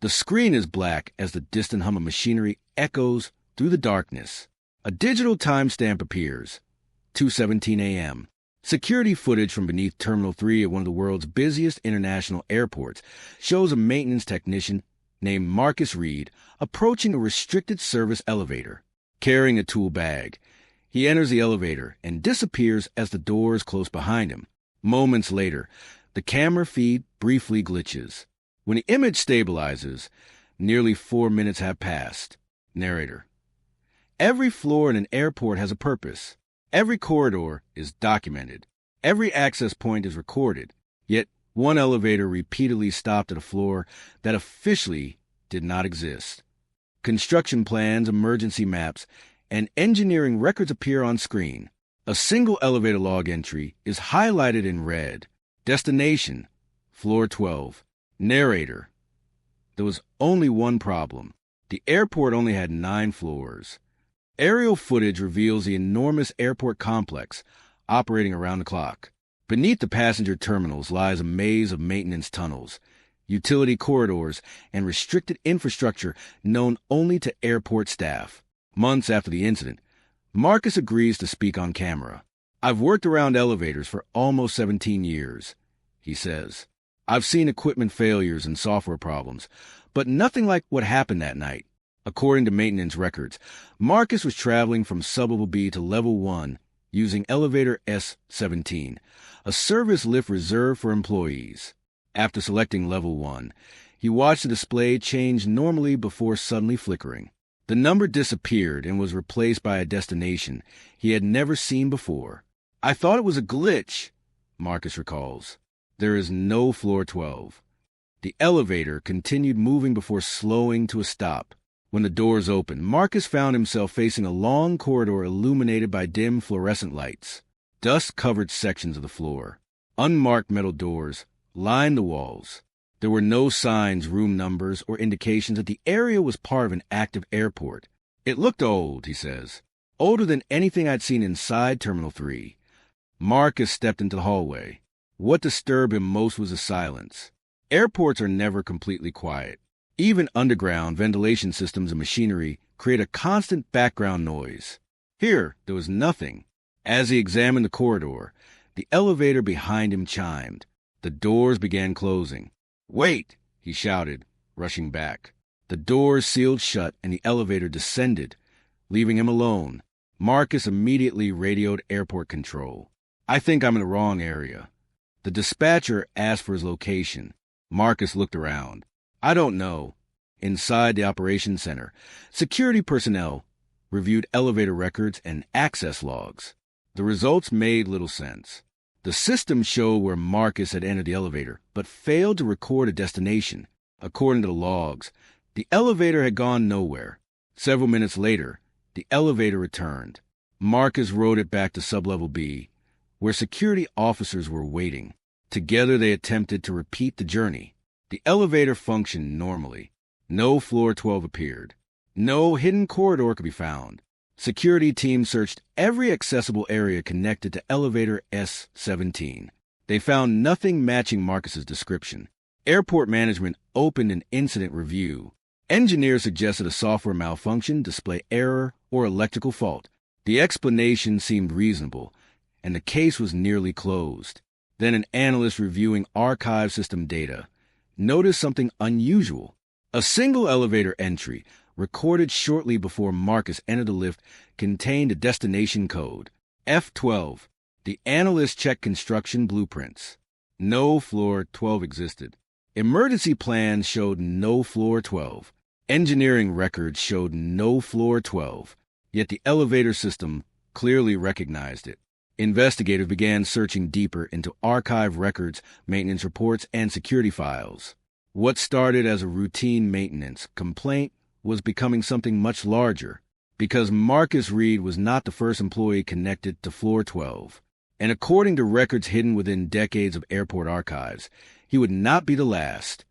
The screen is black as the distant hum of machinery echoes through the darkness. A digital timestamp appears, 2:17 a.m. Security footage from beneath Terminal 3 at one of the world's busiest international airports shows a maintenance technician named Marcus Reed approaching a restricted service elevator, carrying a tool bag. He enters the elevator and disappears as the doors close behind him. Moments later, the camera feed briefly glitches. When the image stabilizes, nearly 4 minutes have passed. Narrator: every floor in an airport has a purpose. Every corridor is documented. Every access point is recorded. Yet one elevator repeatedly stopped at a floor that officially did not exist. Construction plans, emergency maps, and engineering records appear on screen. A single elevator log entry is highlighted in red. Destination: Floor 12. Narrator: there was only one problem. The airport only had 9 floors. Aerial footage reveals the enormous airport complex operating around the clock. Beneath the passenger terminals lies a maze of maintenance tunnels, utility corridors, and restricted infrastructure known only to airport staff. Months after the incident, Marcus agrees to speak on camera. "I've worked around elevators for almost 17 years, he says. "I've seen equipment failures and software problems, but nothing like what happened that night." According to maintenance records, Marcus was traveling from Sublevel B to Level 1 using elevator S17, a service lift reserved for employees. After selecting Level 1, he watched the display change normally before suddenly flickering. The number disappeared and was replaced by a destination he had never seen before. "I thought it was a glitch," Marcus recalls. There is no Floor 12. The elevator continued moving before slowing to a stop. When the doors opened, Marcus found himself facing a long corridor illuminated by dim fluorescent lights. Dust-covered sections of the floor, unmarked metal doors, lined the walls. There were no signs, room numbers, or indications that the area was part of an active airport. "It looked old," he says. "Older than anything I'd seen inside Terminal 3. Marcus stepped into the hallway. What disturbed him most was the silence. Airports are never completely quiet. Even underground ventilation systems and machinery create a constant background noise. Here, there was nothing. As he examined the corridor, the elevator behind him chimed. The doors began closing. "Wait!" he shouted, rushing back. The doors sealed shut and the elevator descended, leaving him alone. Marcus immediately radioed airport control. "I think I'm in the wrong area." The dispatcher asked for his location. Marcus looked around. "I don't know." Inside the operations center, security personnel reviewed elevator records and access logs. The results made little sense. The system showed where Marcus had entered the elevator, but failed to record a destination. According to the logs, the elevator had gone nowhere. Several minutes later, the elevator returned. Marcus rode it back to Sublevel B, where security officers were waiting. Together they attempted to repeat the journey. The elevator functioned normally. No Floor 12 appeared. No hidden corridor could be found. Security teams searched every accessible area connected to elevator S17. They found nothing matching Marcus's description. Airport management opened an incident review. Engineers suggested a software malfunction, display error, or electrical fault. The explanation seemed reasonable, and the case was nearly closed. Then an analyst reviewing archive system data noticed something unusual. A single elevator entry, recorded shortly before Marcus entered the lift, contained a destination code, F12. The analyst checked construction blueprints. No Floor 12 existed. Emergency plans showed no Floor 12. Engineering records showed no Floor 12, yet the elevator system clearly recognized it. Investigators began searching deeper into archive records, maintenance reports, and security files. What started as a routine maintenance complaint was becoming something much larger, because Marcus Reed was not the first employee connected to Floor 12. And according to records hidden within decades of airport archives, he would not be the last.